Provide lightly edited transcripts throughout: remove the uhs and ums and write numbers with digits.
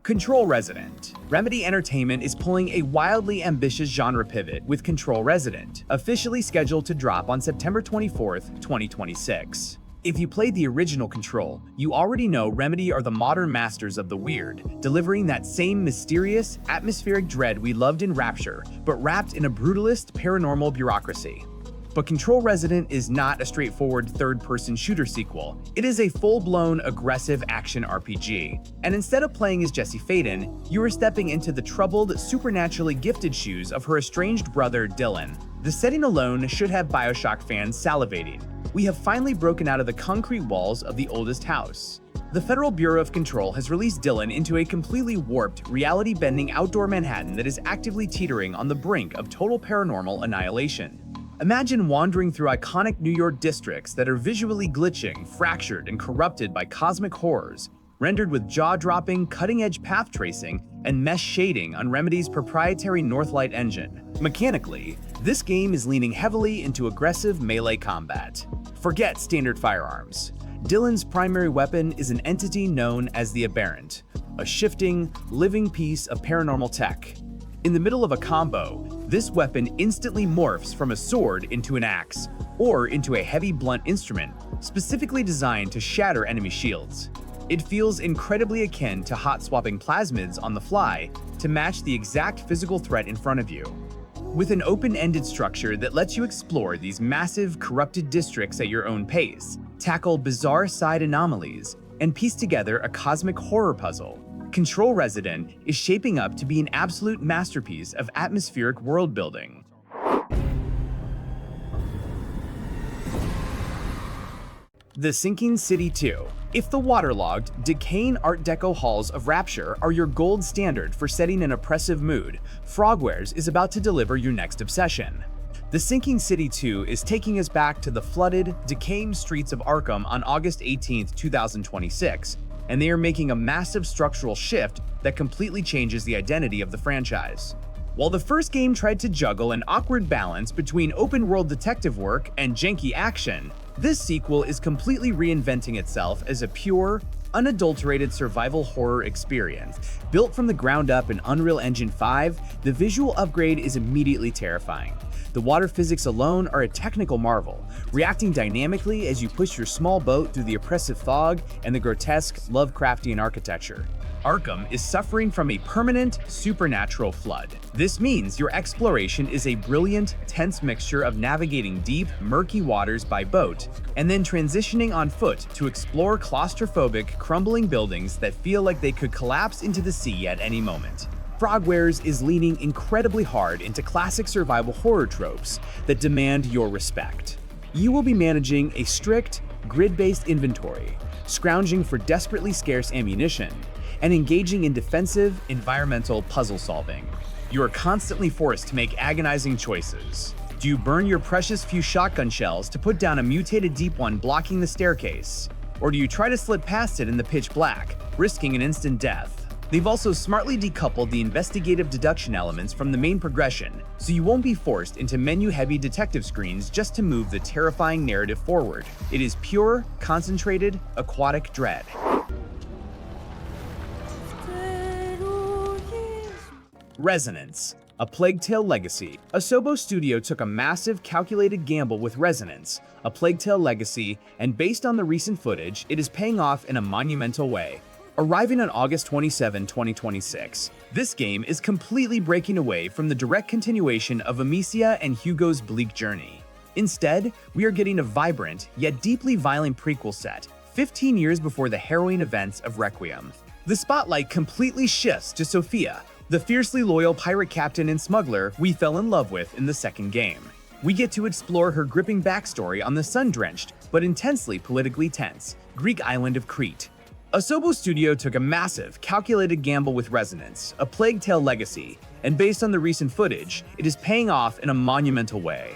Control Resident. Remedy Entertainment is pulling a wildly ambitious genre pivot with Control Resident, officially scheduled to drop on September 24th, 2026. If you played the original Control, you already know Remedy are the modern masters of the weird, delivering that same mysterious, atmospheric dread we loved in Rapture, but wrapped in a brutalist, paranormal bureaucracy. But Control Resident is not a straightforward third-person shooter sequel. It is a full-blown, aggressive action RPG. And instead of playing as Jesse Faden, you are stepping into the troubled, supernaturally gifted shoes of her estranged brother, Dylan. The setting alone should have BioShock fans salivating. We have finally broken out of the concrete walls of the oldest house. The Federal Bureau of Control has released Dylan into a completely warped, reality-bending outdoor Manhattan that is actively teetering on the brink of total paranormal annihilation. Imagine wandering through iconic New York districts that are visually glitching, fractured, and corrupted by cosmic horrors, rendered with jaw-dropping, cutting-edge path tracing and mesh shading on Remedy's proprietary Northlight engine. Mechanically, this game is leaning heavily into aggressive melee combat. Forget standard firearms. Dylan's primary weapon is an entity known as the Aberrant, a shifting, living piece of paranormal tech. In the middle of a combo, this weapon instantly morphs from a sword into an axe, or into a heavy blunt instrument specifically designed to shatter enemy shields. It feels incredibly akin to hot-swapping plasmids on the fly to match the exact physical threat in front of you. With an open-ended structure that lets you explore these massive, corrupted districts at your own pace, tackle bizarre side anomalies, and piece together a cosmic horror puzzle, Control Resident is shaping up to be an absolute masterpiece of atmospheric world-building. The Sinking City 2. If the waterlogged, decaying Art Deco halls of Rapture are your gold standard for setting an oppressive mood, Frogwares is about to deliver your next obsession. The Sinking City 2 is taking us back to the flooded, decaying streets of Arkham on August 18, 2026, and they are making a massive structural shift that completely changes the identity of the franchise. While the first game tried to juggle an awkward balance between open-world detective work and janky action, this sequel is completely reinventing itself as a pure, unadulterated survival horror experience. Built from the ground up in Unreal Engine 5, the visual upgrade is immediately terrifying. The water physics alone are a technical marvel, reacting dynamically as you push your small boat through the oppressive fog and the grotesque Lovecraftian architecture. Arkham is suffering from a permanent, supernatural flood. This means your exploration is a brilliant, tense mixture of navigating deep, murky waters by boat, and then transitioning on foot to explore claustrophobic, crumbling buildings that feel like they could collapse into the sea at any moment. Frogwares is leaning incredibly hard into classic survival horror tropes that demand your respect. You will be managing a strict, grid-based inventory, scrounging for desperately scarce ammunition, and engaging in defensive, environmental puzzle solving. You are constantly forced to make agonizing choices. Do you burn your precious few shotgun shells to put down a mutated deep one blocking the staircase? Or do you try to slip past it in the pitch black, risking an instant death? They've also smartly decoupled the investigative deduction elements from the main progression, so you won't be forced into menu-heavy detective screens just to move the terrifying narrative forward. It is pure, concentrated, aquatic dread. Resonance. A Plague Tale Legacy. Asobo Studio took a massive, calculated gamble with Resonance, A Plague Tale Legacy, and based on the recent footage, it is paying off in a monumental way. Arriving on August 27, 2026, this game is completely breaking away from the direct continuation of Amicia and Hugo's bleak journey. Instead, we are getting a vibrant, yet deeply violent prequel set, 15 years before the harrowing events of Requiem. The spotlight completely shifts to Sophia, the fiercely loyal pirate captain and smuggler we fell in love with in the second game. We get to explore her gripping backstory on the sun-drenched, but intensely politically tense, Greek island of Crete. Asobo Studio took a massive, calculated gamble with Resonance, A Plague Tale Legacy, and based on the recent footage, it is paying off in a monumental way.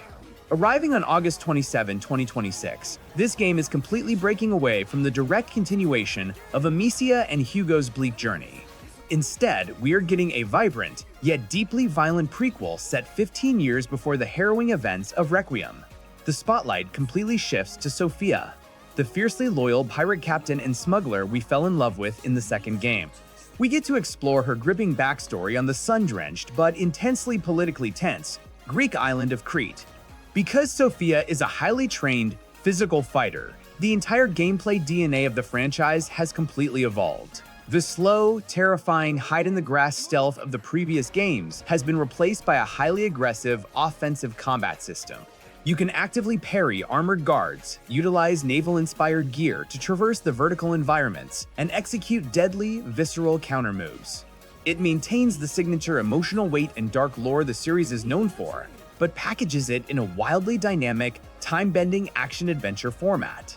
Arriving on August 27, 2026, this game is completely breaking away from the direct continuation of Amicia and Hugo's bleak journey. Instead, we are getting a vibrant, yet deeply violent prequel set 15 years before the harrowing events of Requiem. The spotlight completely shifts to Sophia, the fiercely loyal pirate captain and smuggler we fell in love with in the second game. We get to explore her gripping backstory on the sun-drenched but intensely politically tense Greek island of Crete. Because Sophia is a highly trained, physical fighter, the entire gameplay DNA of the franchise has completely evolved. The slow, terrifying hide-in-the-grass stealth of the previous games has been replaced by a highly aggressive, offensive combat system. You can actively parry armored guards, utilize naval-inspired gear to traverse the vertical environments, and execute deadly, visceral counter moves. It maintains the signature emotional weight and dark lore the series is known for, but packages it in a wildly dynamic, time-bending action-adventure format.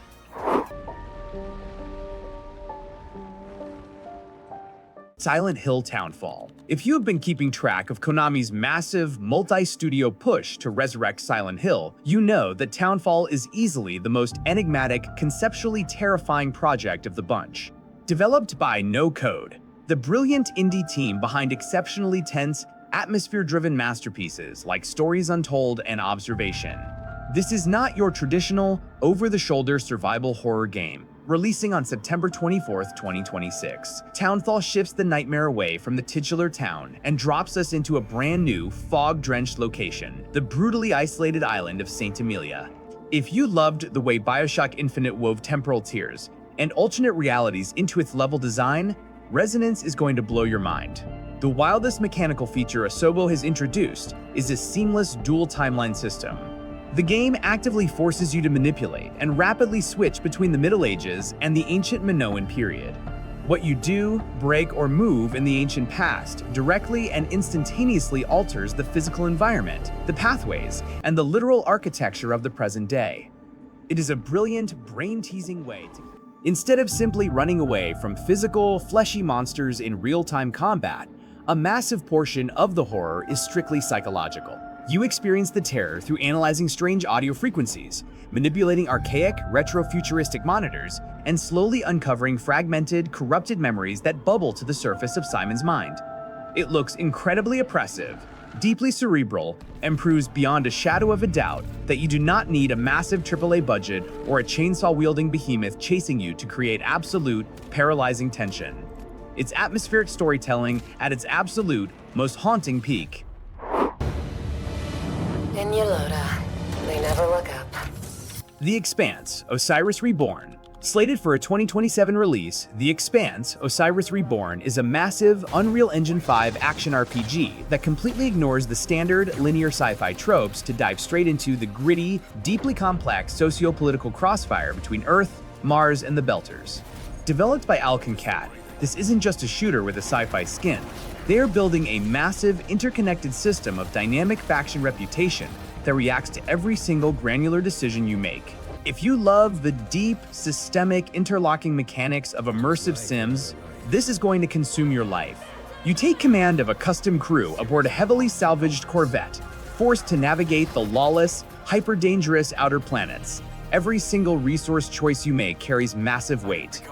Silent Hill Townfall. If you have been keeping track of Konami's massive, multi-studio push to resurrect Silent Hill, you know that Townfall is easily the most enigmatic, conceptually terrifying project of the bunch. Developed by No Code, the brilliant indie team behind exceptionally tense, atmosphere-driven masterpieces like Stories Untold and Observation. This is not your traditional, over-the-shoulder survival horror game. Releasing on September 24, 2026, Townfall shifts the nightmare away from the titular town and drops us into a brand new, fog-drenched location, the brutally isolated island of St. Emilia. If you loved the way BioShock Infinite wove temporal tiers and alternate realities into its level design, Resonance is going to blow your mind. The wildest mechanical feature Asobo has introduced is a seamless dual timeline system. The game actively forces you to manipulate and rapidly switch between the Middle Ages and the ancient Minoan period. What you do, break, or move in the ancient past directly and instantaneously alters the physical environment, the pathways, and the literal architecture of the present day. It is a brilliant, brain-teasing way to... Instead of simply running away from physical, fleshy monsters in real-time combat, a massive portion of the horror is strictly psychological. You experience the terror through analyzing strange audio frequencies, manipulating archaic, retro-futuristic monitors, and slowly uncovering fragmented, corrupted memories that bubble to the surface of Simon's mind. It looks incredibly oppressive, deeply cerebral, and proves beyond a shadow of a doubt that you do not need a massive AAA budget or a chainsaw-wielding behemoth chasing you to create absolute, paralyzing tension. It's atmospheric storytelling at its absolute, most haunting peak. In Yolota, they never look up. The Expanse, Osiris Reborn. Slated for a 2027 release, The Expanse, Osiris Reborn is a massive Unreal Engine 5 action RPG that completely ignores the standard linear sci-fi tropes to dive straight into the gritty, deeply complex socio-political crossfire between Earth, Mars, and the Belters. Developed by Alcan Cat, this isn't just a shooter with a sci-fi skin. They are building a massive, interconnected system of dynamic faction reputation that reacts to every single granular decision you make. If you love the deep, systemic, interlocking mechanics of immersive sims, this is going to consume your life. You take command of a custom crew aboard a heavily salvaged Corvette, forced to navigate the lawless, hyper-dangerous outer planets. Every single resource choice you make carries massive weight.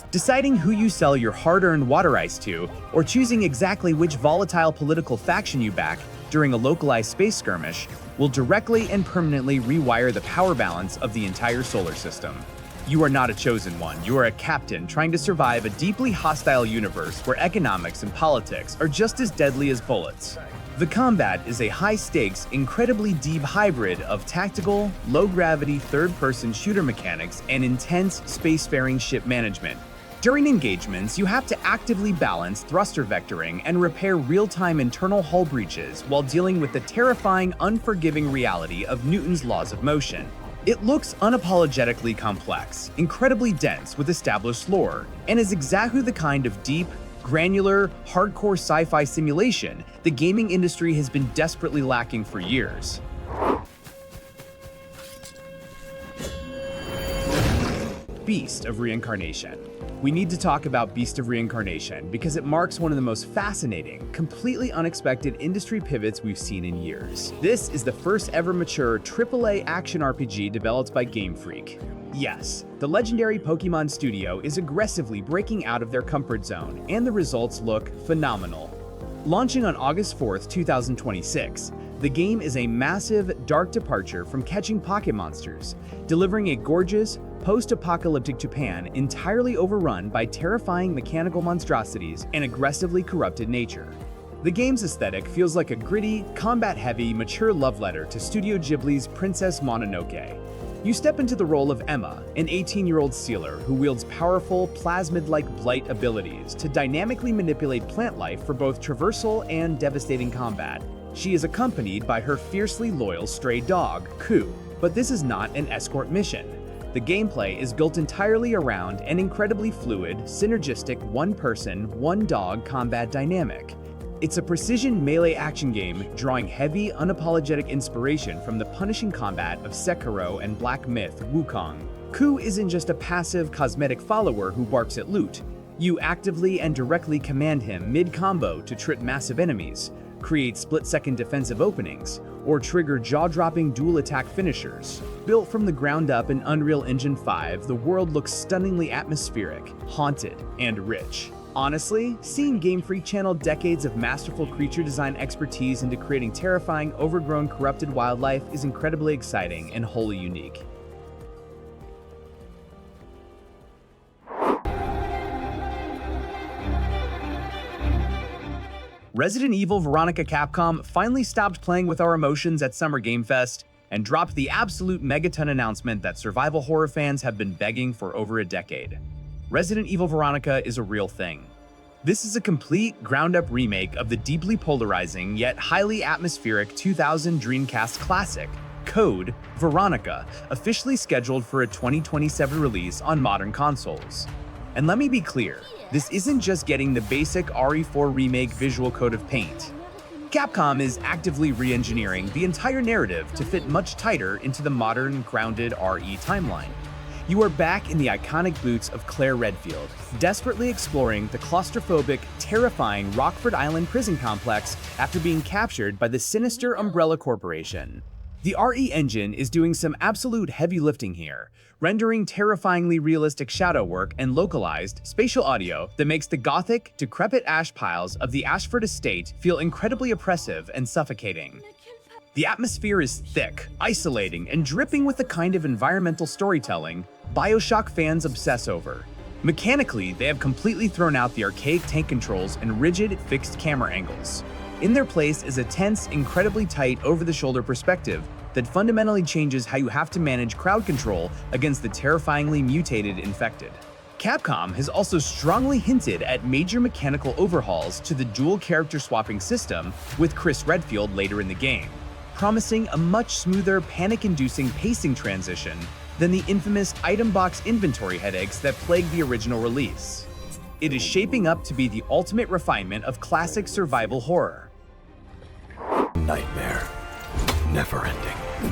Deciding who you sell your hard-earned water ice to, or choosing exactly which volatile political faction you back during a localized space skirmish, will directly and permanently rewire the power balance of the entire solar system. You are not a chosen one, you are a captain trying to survive a deeply hostile universe where economics and politics are just as deadly as bullets. The combat is a high-stakes, incredibly deep hybrid of tactical, low-gravity third-person shooter mechanics and intense spacefaring ship management. During engagements, you have to actively balance thruster vectoring and repair real-time internal hull breaches while dealing with the terrifying, unforgiving reality of Newton's laws of motion. It looks unapologetically complex, incredibly dense with established lore, and is exactly the kind of deep, granular, hardcore sci-fi simulation the gaming industry has been desperately lacking for years. Beast of Reincarnation. We need to talk about Beast of Reincarnation because it marks one of the most fascinating, completely unexpected industry pivots we've seen in years. This is the first ever mature AAA action RPG developed by Game Freak. Yes, the legendary Pokemon studio is aggressively breaking out of their comfort zone, and the results look phenomenal. Launching on August 4th, 2026, The game is a massive, dark departure from catching pocket monsters, delivering a gorgeous, post-apocalyptic Japan entirely overrun by terrifying mechanical monstrosities and aggressively corrupted nature. The game's aesthetic feels like a gritty, combat-heavy, mature love letter to Studio Ghibli's Princess Mononoke. You step into the role of Emma, an 18-year-old sealer who wields powerful, plasmid-like blight abilities to dynamically manipulate plant life for both traversal and devastating combat. She is accompanied by her fiercely loyal stray dog, Ku, but this is not an escort mission. The gameplay is built entirely around an incredibly fluid, synergistic one-person, one-dog combat dynamic. It's a precision melee action game drawing heavy, unapologetic inspiration from the punishing combat of Sekiro and Black Myth Wukong. Ku isn't just a passive, cosmetic follower who barks at loot. You actively and directly command him mid-combo to trip massive enemies, create split-second defensive openings, or trigger jaw-dropping dual-attack finishers. Built from the ground up in Unreal Engine 5, the world looks stunningly atmospheric, haunted, and rich. Honestly, seeing Game Freak channel decades of masterful creature design expertise into creating terrifying, overgrown, corrupted wildlife is incredibly exciting and wholly unique. Resident Evil Veronica Capcom finally stopped playing with our emotions at Summer Game Fest and dropped the absolute megaton announcement that survival horror fans have been begging for over a decade. Resident Evil Veronica is a real thing. This is a complete, ground-up remake of the deeply polarizing yet highly atmospheric 2000 Dreamcast classic, Code Veronica, officially scheduled for a 2027 release on modern consoles. And let me be clear, this isn't just getting the basic RE4 remake visual code of paint. Capcom is actively re-engineering the entire narrative to fit much tighter into the modern, grounded RE timeline. You are back in the iconic boots of Claire Redfield, desperately exploring the claustrophobic, terrifying Rockford Island prison complex after being captured by the sinister Umbrella Corporation. The RE engine is doing some absolute heavy lifting here, rendering terrifyingly realistic shadow work and localized, spatial audio that makes the gothic, decrepit ash piles of the Ashford estate feel incredibly oppressive and suffocating. The atmosphere is thick, isolating, and dripping with the kind of environmental storytelling BioShock fans obsess over. Mechanically, they have completely thrown out the archaic tank controls and rigid, fixed camera angles. In their place is a tense, incredibly tight, over-the-shoulder perspective that fundamentally changes how you have to manage crowd control against the terrifyingly mutated infected. Capcom has also strongly hinted at major mechanical overhauls to the dual character swapping system with Chris Redfield later in the game, promising a much smoother, panic-inducing pacing transition than the infamous item box inventory headaches that plagued the original release. It is shaping up to be the ultimate refinement of classic survival horror. Nightmare. Never ending.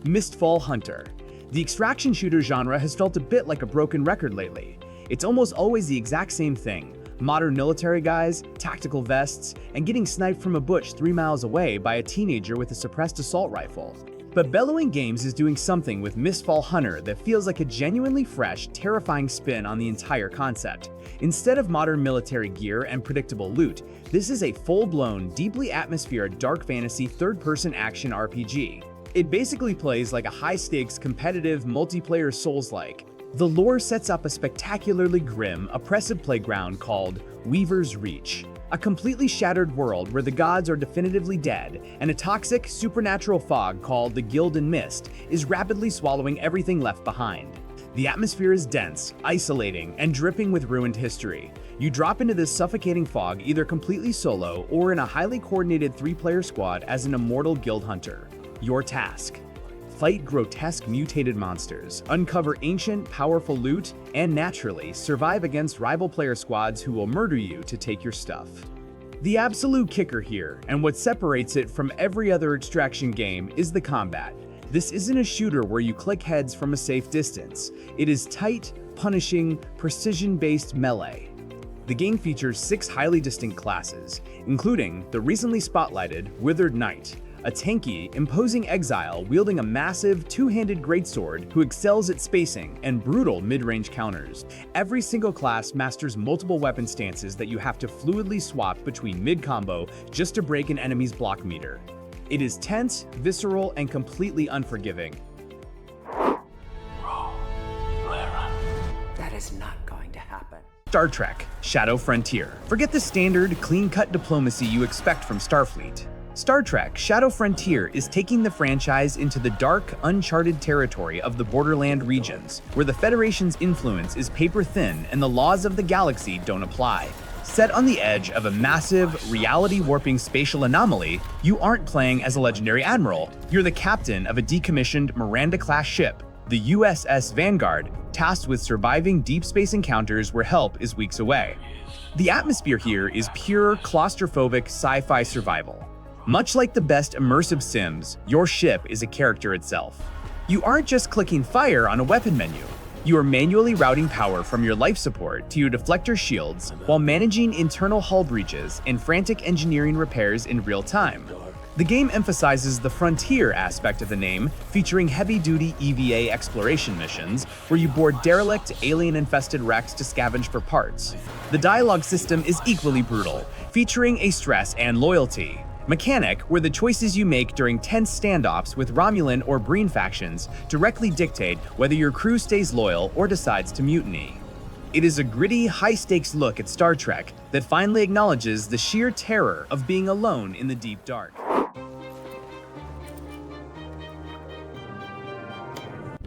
Mistfall Hunter. The extraction shooter genre has felt a bit like a broken record lately. It's almost always the exact same thing. Modern military guys, tactical vests, and getting sniped from a bush 3 miles away by a teenager with a suppressed assault rifle. But Bellowing Games is doing something with Mistfall Hunter that feels like a genuinely fresh, terrifying spin on the entire concept. Instead of modern military gear and predictable loot, this is a full-blown, deeply atmospheric dark fantasy third-person action RPG. It basically plays like a high-stakes, competitive, multiplayer Souls-like. The lore sets up a spectacularly grim, oppressive playground called Weaver's Reach, a completely shattered world where the gods are definitively dead, and a toxic, supernatural fog called the Gildan Mist is rapidly swallowing everything left behind. The atmosphere is dense, isolating, and dripping with ruined history. You drop into this suffocating fog either completely solo or in a highly coordinated 3-player squad as an immortal guild hunter. Your task: fight grotesque mutated monsters, uncover ancient, powerful loot, and naturally, survive against rival player squads who will murder you to take your stuff. The absolute kicker here, and what separates it from every other extraction game, is the combat. This isn't a shooter where you click heads from a safe distance. It is tight, punishing, precision-based melee. The game features 6 highly distinct classes, including the recently spotlighted Withered Knight, a tanky, imposing exile wielding a massive two-handed greatsword who excels at spacing and brutal mid-range counters. Every single class masters multiple weapon stances that you have to fluidly swap between mid-combo just to break an enemy's block meter. It is tense, visceral, and completely unforgiving. That is not going to happen. Star Trek: Shadow Frontier. Forget the standard, clean-cut diplomacy you expect from Starfleet. Star Trek: Shadow Frontier is taking the franchise into the dark, uncharted territory of the Borderland regions, where the Federation's influence is paper-thin and the laws of the galaxy don't apply. Set on the edge of a massive, reality-warping spatial anomaly, you aren't playing as a legendary admiral. You're the captain of a decommissioned Miranda-class ship, the USS Vanguard, tasked with surviving deep space encounters where help is weeks away. The atmosphere here is pure, claustrophobic sci-fi survival. Much like the best immersive sims, your ship is a character itself. You aren't just clicking fire on a weapon menu. You are manually routing power from your life support to your deflector shields while managing internal hull breaches and frantic engineering repairs in real time. The game emphasizes the frontier aspect of the name, featuring heavy-duty EVA exploration missions where you board derelict, alien-infested wrecks to scavenge for parts. The dialogue system is equally brutal, featuring a stress and loyalty mechanic where the choices you make during tense standoffs with Romulan or Breen factions directly dictate whether your crew stays loyal or decides to mutiny. It is a gritty, high-stakes look at Star Trek that finally acknowledges the sheer terror of being alone in the deep dark.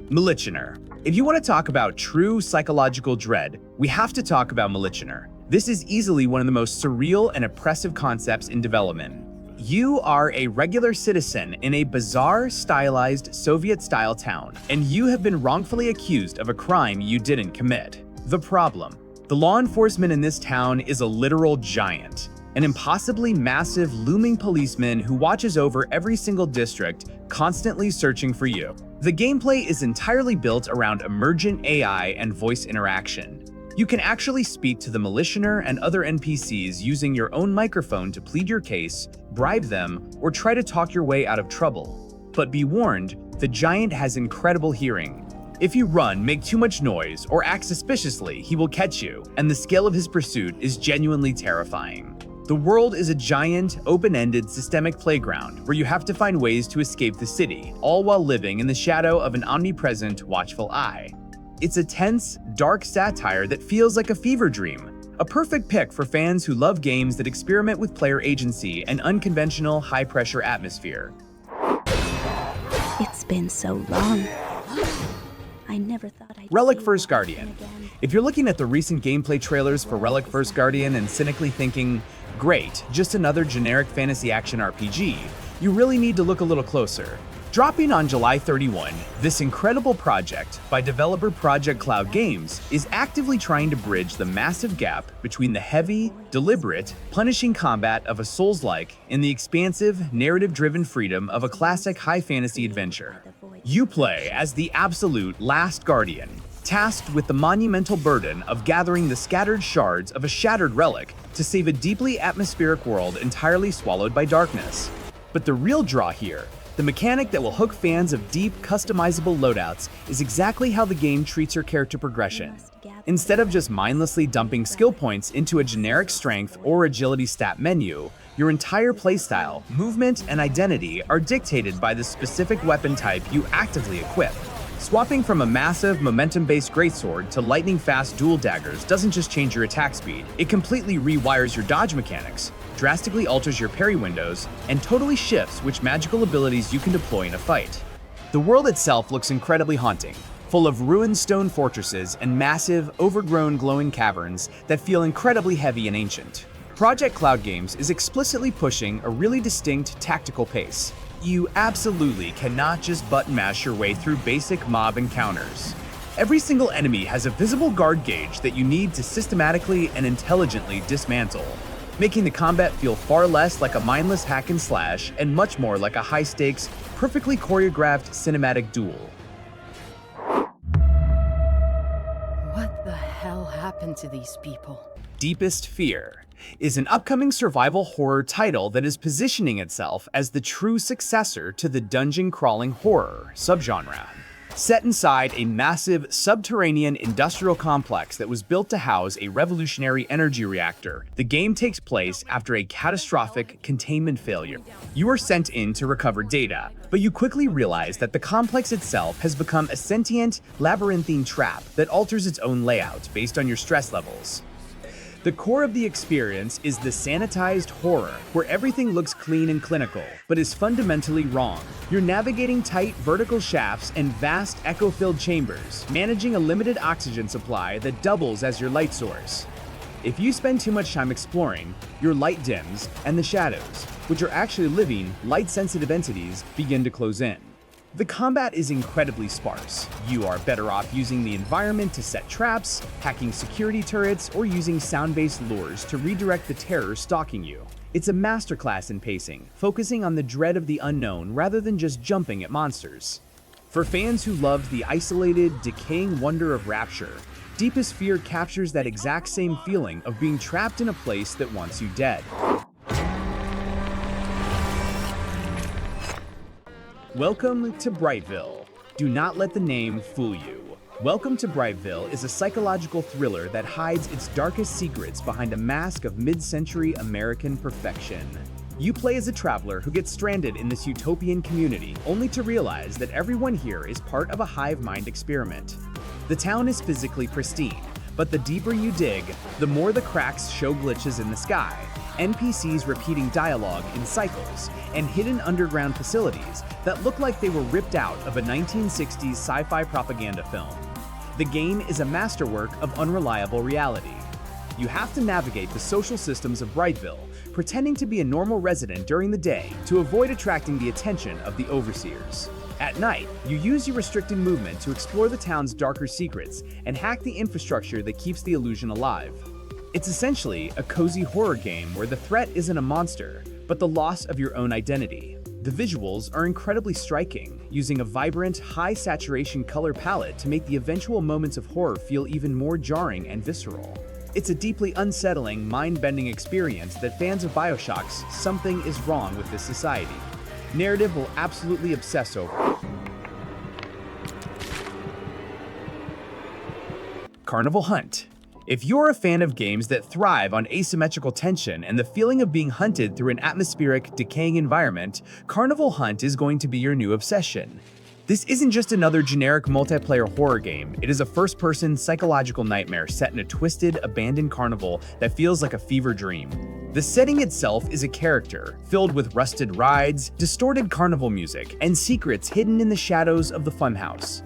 Militsioner. If you want to talk about true psychological dread, we have to talk about Militsioner. This is easily one of the most surreal and oppressive concepts in development. You are a regular citizen in a bizarre, stylized Soviet-style town, and you have been wrongfully accused of a crime you didn't commit. The problem: the law enforcement in this town is a literal giant, an impossibly massive, looming policeman who watches over every single district, constantly searching for you. The gameplay is entirely built around emergent AI and voice interaction. You can actually speak to the Militsioner and other NPCs using your own microphone to plead your case, bribe them, or try to talk your way out of trouble. But be warned, the giant has incredible hearing. If you run, make too much noise, or act suspiciously, he will catch you, and the scale of his pursuit is genuinely terrifying. The world is a giant, open-ended, systemic playground where you have to find ways to escape the city, all while living in the shadow of an omnipresent, watchful eye. It's a tense, dark satire that feels like a fever dream, a perfect pick for fans who love games that experiment with player agency and unconventional, high-pressure atmosphere. It's been so long. I never thought I'd Relic see First you Guardian. again. If you're looking at the recent gameplay trailers for Relic First Guardian and cynically thinking, great, just another generic fantasy action RPG, you really need to look a little closer. Dropping on July 31, this incredible project by developer Project Cloud Games is actively trying to bridge the massive gap between the heavy, deliberate, punishing combat of a Souls-like and the expansive, narrative-driven freedom of a classic high fantasy adventure. You play as the absolute last guardian, tasked with the monumental burden of gathering the scattered shards of a shattered relic to save a deeply atmospheric world entirely swallowed by darkness. But the real draw here, the mechanic that will hook fans of deep, customizable loadouts, is exactly how the game treats your character progression. Instead of just mindlessly dumping skill points into a generic strength or agility stat menu, your entire playstyle, movement, and identity are dictated by the specific weapon type you actively equip. Swapping from a massive, momentum-based greatsword to lightning-fast dual daggers doesn't just change your attack speed, it completely rewires your dodge mechanics, drastically alters your parry windows, and totally shifts which magical abilities you can deploy in a fight. The world itself looks incredibly haunting, full of ruined stone fortresses and massive, overgrown glowing caverns that feel incredibly heavy and ancient. Project Cloud Games is explicitly pushing a really distinct tactical pace. You absolutely cannot just button mash your way through basic mob encounters. Every single enemy has a visible guard gauge that you need to systematically and intelligently dismantle, making the combat feel far less like a mindless hack and slash and much more like a high-stakes, perfectly choreographed cinematic duel. What the hell happened to these people? Deepest Fear is an upcoming survival horror title that is positioning itself as the true successor to the dungeon-crawling horror subgenre. Set inside a massive subterranean industrial complex that was built to house a revolutionary energy reactor, the game takes place after a catastrophic containment failure. You are sent in to recover data, but you quickly realize that the complex itself has become a sentient, labyrinthine trap that alters its own layout based on your stress levels. The core of the experience is the sanitized horror, where everything looks clean and clinical, but is fundamentally wrong. You're navigating tight vertical shafts and vast echo-filled chambers, managing a limited oxygen supply that doubles as your light source. If you spend too much time exploring, your light dims, and the shadows, which are actually living, light-sensitive entities, begin to close in. The combat is incredibly sparse. You are better off using the environment to set traps, hacking security turrets, or using sound-based lures to redirect the terror stalking you. It's a masterclass in pacing, focusing on the dread of the unknown rather than just jumping at monsters. For fans who loved the isolated, decaying wonder of Rapture, Deepest Fear captures that exact same feeling of being trapped in a place that wants you dead. Welcome to Brightville. Do not let the name fool you. Welcome to Brightville is a psychological thriller that hides its darkest secrets behind a mask of mid-century American perfection. You play as a traveler who gets stranded in this utopian community, only to realize that everyone here is part of a hive mind experiment. The town is physically pristine, but the deeper you dig, the more the cracks show glitches in the sky, NPCs repeating dialogue in cycles, and hidden underground facilities that look like they were ripped out of a 1960s sci-fi propaganda film. The game is a masterwork of unreliable reality. You have to navigate the social systems of Brightville, pretending to be a normal resident during the day to avoid attracting the attention of the overseers. At night, you use your restricted movement to explore the town's darker secrets and hack the infrastructure that keeps the illusion alive. It's essentially a cozy horror game where the threat isn't a monster, but the loss of your own identity. The visuals are incredibly striking, using a vibrant, high-saturation color palette to make the eventual moments of horror feel even more jarring and visceral. It's a deeply unsettling, mind-bending experience that fans of BioShock's Something is Wrong with This Society narrative will absolutely obsess over. Carnival Hunt. If you're a fan of games that thrive on asymmetrical tension and the feeling of being hunted through an atmospheric, decaying environment, Carnival Hunt is going to be your new obsession. This isn't just another generic multiplayer horror game, it is a first-person psychological nightmare set in a twisted, abandoned carnival that feels like a fever dream. The setting itself is a character, filled with rusted rides, distorted carnival music, and secrets hidden in the shadows of the funhouse.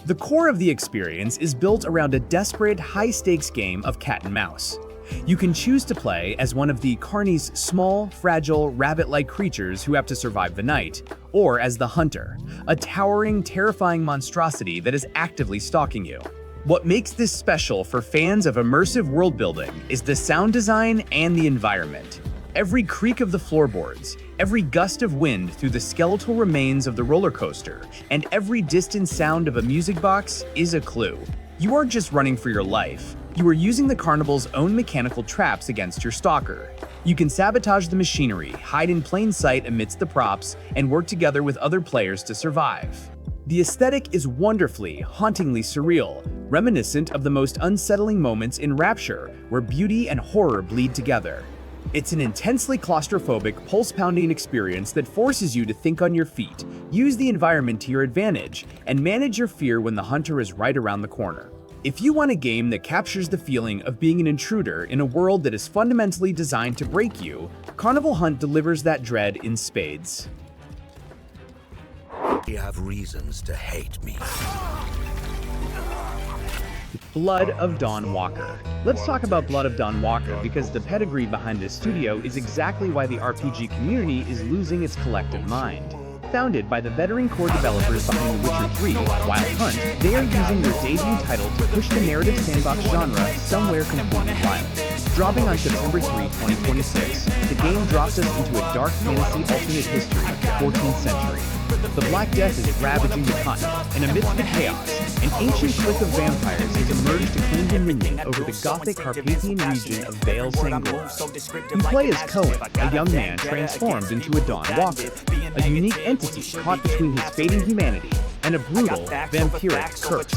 The core of the experience is built around a desperate, high-stakes game of cat and mouse. You can choose to play as one of the Carney's small, fragile, rabbit-like creatures who have to survive the night, or as the Hunter, a towering, terrifying monstrosity that is actively stalking you. What makes this special for fans of immersive world-building is the sound design and the environment. Every creak of the floorboards, every gust of wind through the skeletal remains of the roller coaster, and every distant sound of a music box is a clue. You aren't just running for your life. You are using the carnival's own mechanical traps against your stalker. You can sabotage the machinery, hide in plain sight amidst the props, and work together with other players to survive. The aesthetic is wonderfully, hauntingly surreal, reminiscent of the most unsettling moments in Rapture, where beauty and horror bleed together. It's an intensely claustrophobic, pulse-pounding experience that forces you to think on your feet, use the environment to your advantage, and manage your fear when the hunter is right around the corner. If you want a game that captures the feeling of being an intruder in a world that is fundamentally designed to break you, Carnival Hunt delivers that dread in spades. You have reasons to hate me. Blood of Dawn Walker. Let's talk about Blood of Dawn Walker because the pedigree behind this studio is exactly why the RPG community is losing its collective mind. Founded by the veteran core developers behind The Witcher 3, Wild Hunt, they are using their debut title to push the narrative sandbox genre somewhere completely wild. Dropping on September 3, 2026, the game drops us into a dark fantasy alternate history of the 14th century. The Black Death is ravaging the continent, and amidst the chaos, an ancient clique of vampires has emerged to claim dominion over the Gothic Carpathian region of Vale Sangora. You play as Cohen, a young man transformed into a Dawn Walker, a unique entity caught between his fading humanity and a brutal, vampiric curse.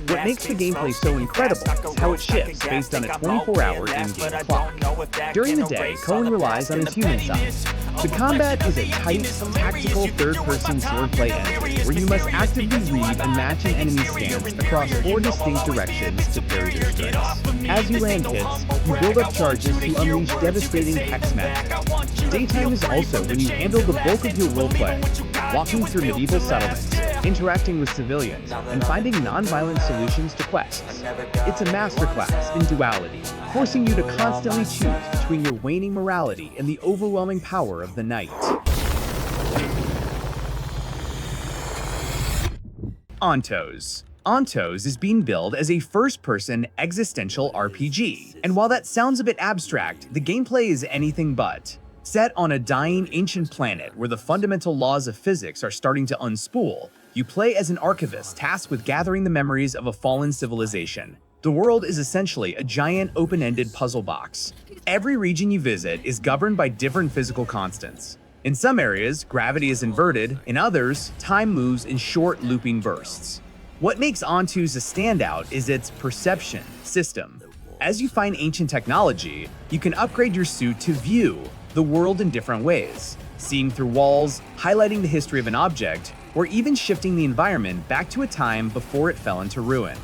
What makes the gameplay so incredible is how it shifts based on a 24-hour in-game clock. During the day, Cohen relies on his human side. The combat is a tight, tactical third-person swordplay entry where you must actively read and match an enemy's stance across 4 distinct directions to parry their strikes. As you land hits, you build up charges to unleash devastating hex magic. Daytime is also when you handle the bulk of your roleplay, walking through medieval settlements, interacting with civilians, and finding non-violent solutions to quests. It's a masterclass in duality, forcing you to constantly choose between your waning morality and the overwhelming power of the night. Ontos. Ontos is being billed as a first-person existential RPG, and while that sounds a bit abstract, the gameplay is anything but. Set on a dying ancient planet where the fundamental laws of physics are starting to unspool, you play as an archivist tasked with gathering the memories of a fallen civilization. The world is essentially a giant open-ended puzzle box. Every region you visit is governed by different physical constants. In some areas, gravity is inverted, in others, time moves in short looping bursts. What makes Ontos a standout is its perception system. As you find ancient technology, you can upgrade your suit to view the world in different ways, seeing through walls, highlighting the history of an object, or even shifting the environment back to a time before it fell into ruin.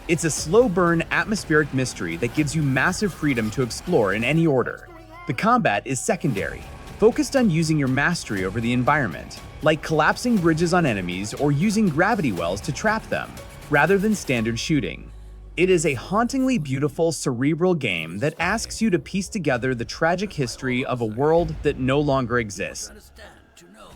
It's a slow-burn, atmospheric mystery that gives you massive freedom to explore in any order. The combat is secondary, focused on using your mastery over the environment, like collapsing bridges on enemies or using gravity wells to trap them, rather than standard shooting. It is a hauntingly beautiful, cerebral game that asks you to piece together the tragic history of a world that no longer exists.